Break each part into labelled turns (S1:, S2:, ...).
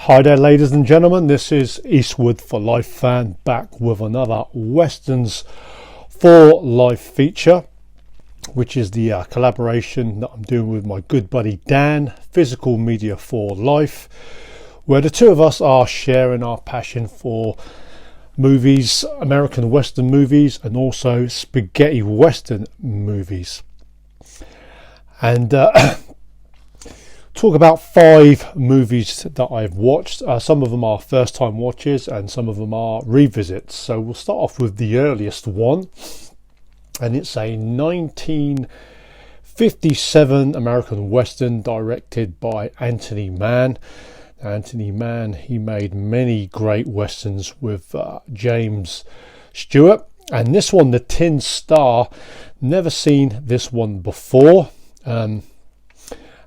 S1: Hi there, ladies and gentlemen. This is Eastwood for Life fan back with another Westerns for Life feature, which is the collaboration that I'm doing with my good buddy Dan, Physical Media for Life, where the two of us are sharing our passion for movies, American Western movies, and also spaghetti Western movies. And talk about 5 movies that I've watched. Some of them are first time watches and some of them are revisits. So we'll start off with the earliest one, and it's a 1957 American Western directed by Anthony Mann. Anthony Mann, he made many great Westerns with James Stewart, and this one, The Tin Star, never seen this one before. And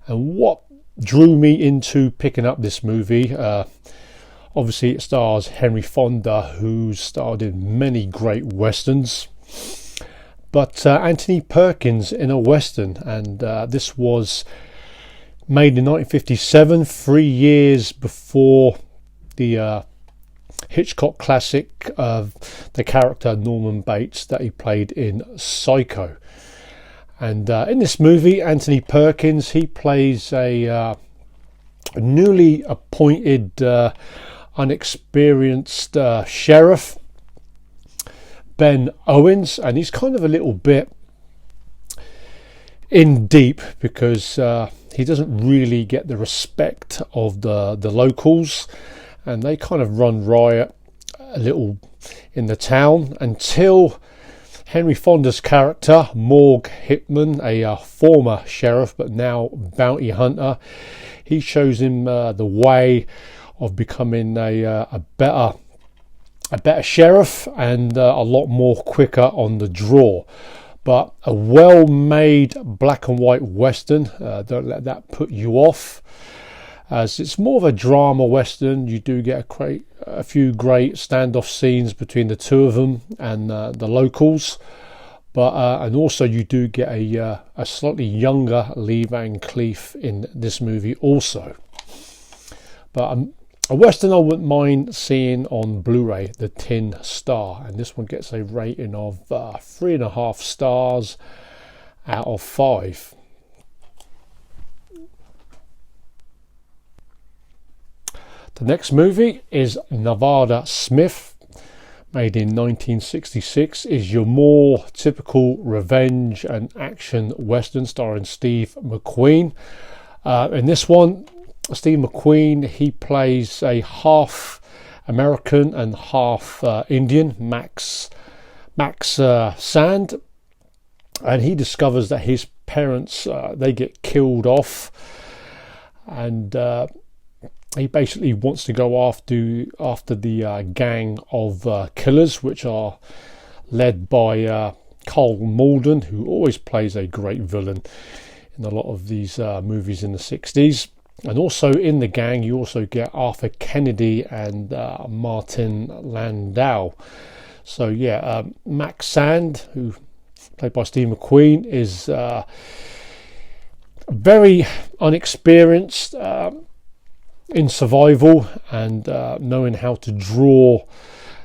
S1: what drew me into picking up this movie, obviously it stars Henry Fonda, who starred in many great westerns, but Anthony Perkins in a western, and this was made in 1957, 3 years before the Hitchcock classic of the character Norman Bates that he played in Psycho. And in this movie, Anthony Perkins, he plays a newly appointed, unexperienced sheriff, Ben Owens, and he's kind of a little bit in deep because he doesn't really get the respect of the locals, and they kind of run riot a little in the town until Henry Fonda's character, Morg Hitman, a former sheriff but now bounty hunter, he shows him the way of becoming a better sheriff and a lot more quicker on the draw. But a well-made black and white western, don't let that put you off, as it's more of a drama western. You do get a few great standoff scenes between the two of them and the locals, but and also you do get a slightly younger Lee Van Cleef in this movie also. But a western I wouldn't mind seeing on Blu-ray, The Tin Star, and this one gets a rating of 3.5 stars out of 5. The next movie is Nevada Smith, made in 1966, is your more typical revenge and action western starring Steve McQueen. In this one, Steve McQueen, he plays a half American and half Indian, Max Sand, and he discovers that his parents they get killed off, and he basically wants to go after the gang of killers, which are led by Carl Malden, who always plays a great villain in a lot of these movies in the 60s. And also in the gang, you also get Arthur Kennedy and Martin Landau. So yeah, Max Sand, who played by Steve McQueen, is very unexperienced in survival and knowing how to draw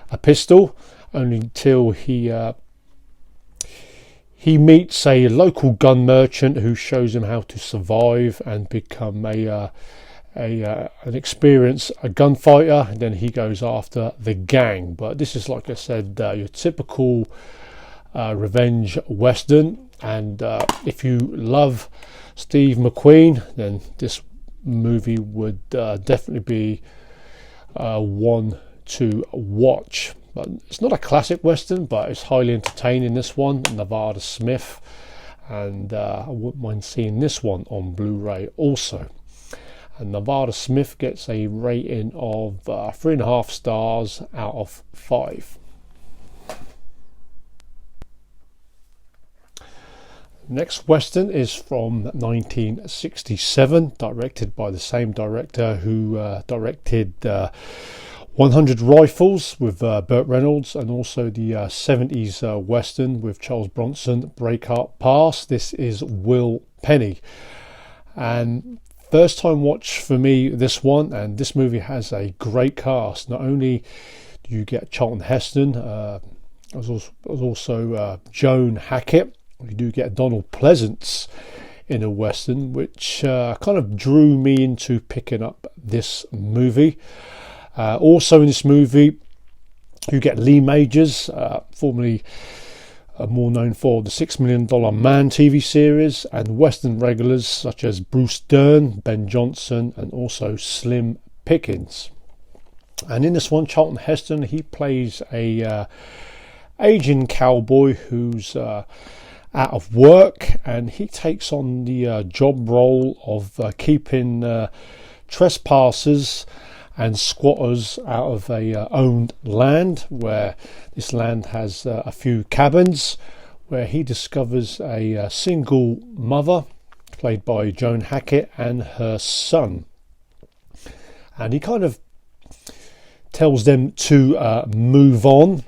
S1: a pistol, only until he meets a local gun merchant who shows him how to survive and become an experienced gunfighter, and then he goes after the gang. But this is, like I said, your typical revenge western, and if you love Steve McQueen, then this movie would definitely be one to watch. But it's not a classic western, but it's highly entertaining, this one, Nevada Smith, and I wouldn't mind seeing this one on Blu-ray also. And Nevada Smith gets a rating of 3.5 stars out of 5. Next western is from 1967, directed by the same director who directed 100 Rifles with Burt Reynolds, and also the 70s western with Charles Bronson, Breakheart Pass. This is Will Penny. And First time watch for me, this one, and this movie has a great cast. Not only do you get Charlton Heston, there's also Joan Hackett. You do get Donald Pleasance in a Western, which kind of drew me into picking up this movie. Also in this movie, you get Lee Majors, formerly more known for the $6 Million Man TV series, and Western regulars such as Bruce Dern, Ben Johnson, and also Slim Pickens. And in this one, Charlton Heston, he plays a aging cowboy who's out of work, and he takes on the job role of keeping trespassers and squatters out of a owned land, where this land has a few cabins, where he discovers a single mother played by Joan Hackett and her son, and he kind of tells them to move on.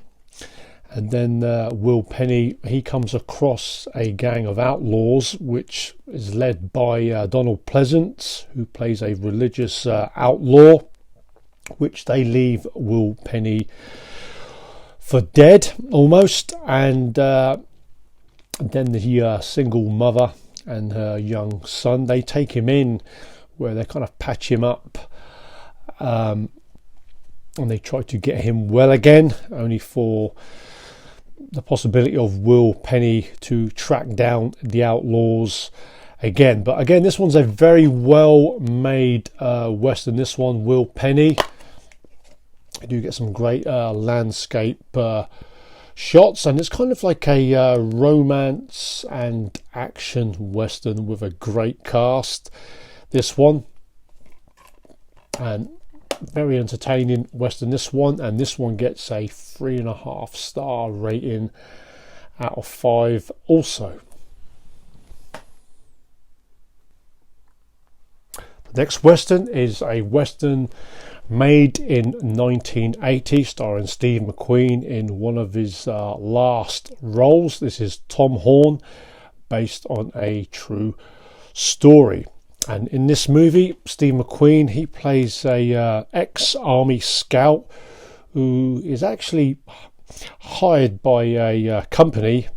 S1: And then Will Penny, he comes across a gang of outlaws, which is led by Donald Pleasance, who plays a religious outlaw, which they leave Will Penny for dead almost. And then the single mother and her young son, they take him in, where they kind of patch him up, and they try to get him well again, only for the possibility of Will Penny to track down the outlaws again. But again, this one's a very well made Western. This one, Will Penny, you do get some great landscape shots, and it's kind of like a romance and action Western with a great cast, this one, and very entertaining Western, this one. And this one gets a 3.5 star rating out of 5 also. The next Western is a Western made in 1980, starring Steve McQueen in one of his last roles. This is Tom Horn, based on a true story. And in this movie, Steve McQueen, he plays a ex-army scout who is actually hired by a company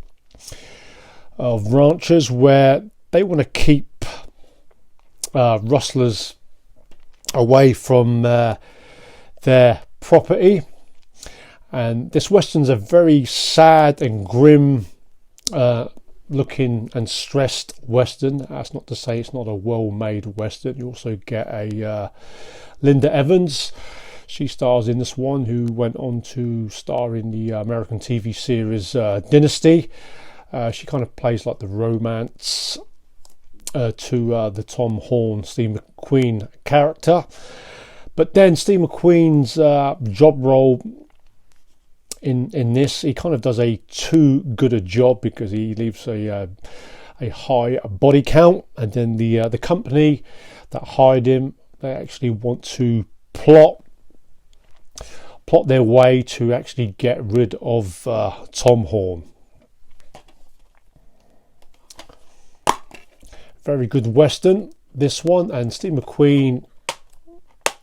S1: of ranchers, where they want to keep rustlers away from their property. And this Western's a very sad and grim looking and stressed Western. That's not to say it's not a well-made Western. You also get a Linda Evans. She stars in this one, who went on to star in the American TV series Dynasty. She kind of plays like the romance to the Tom Horn, Steve McQueen character. But then Steve McQueen's job role in this, he kind of does a too good a job, because he leaves a high body count, and then the company that hired him, they actually want to plot their way to actually get rid of Tom Horn. Very good Western, this one. And Steve McQueen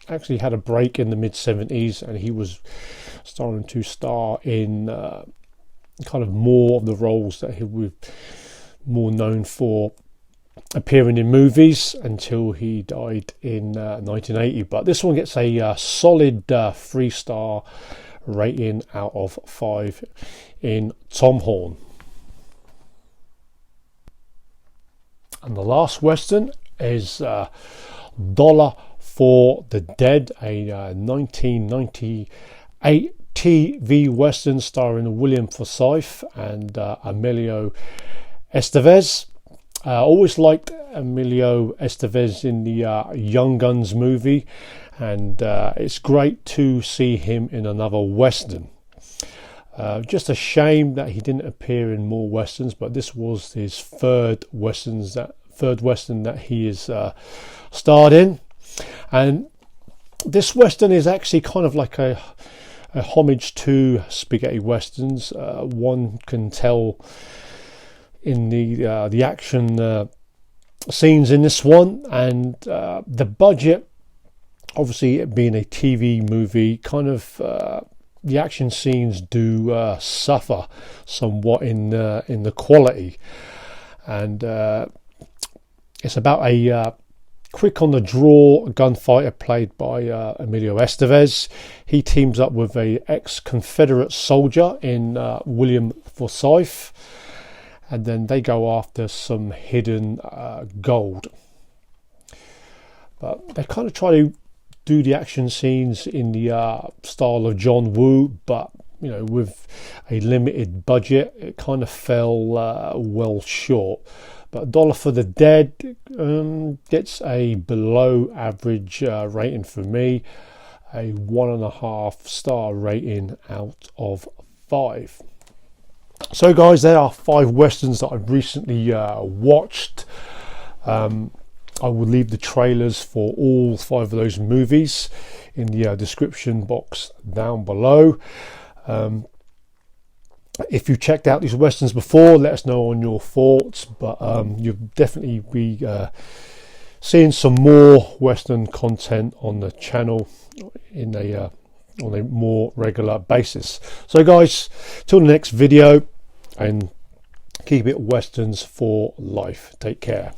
S1: actually had a break in the mid-70s, and he was starting to star in kind of more of the roles that he was more known for appearing in movies, until he died in 1980. But this one gets a solid 3-star rating out of 5 in Tom Horn. And the last Western is Dollar for the Dead, a 1998 TV Western starring William Forsythe and Emilio Estevez. I always liked Emilio Estevez in the Young Guns movie, and it's great to see him in another Western. Just a shame that he didn't appear in more Westerns, but this was his third Western that he is starred in. And this Western is actually kind of like a homage to spaghetti Westerns. One can tell in the action scenes in this one, and the budget, obviously it being a TV movie, kind of the action scenes do suffer somewhat in the quality, and it's about a quick on the draw gunfighter played by Emilio Estevez. He teams up with a ex-Confederate soldier in William Forsyth, and then they go after some hidden gold. But they kind of try to do the action scenes in the style of John Woo, but you know, with a limited budget, it kind of fell well short. But Dollar for the Dead gets a below average rating for me, a 1.5 star rating out of 5. So guys, there are 5 westerns that I've recently watched. I will leave the trailers for all 5 of those movies in the description box down below. If you checked out these westerns before, let us know on your thoughts, but you'll definitely be seeing some more western content on the channel in on a more regular basis. So guys, till the next video, and keep it westerns for life. Take care.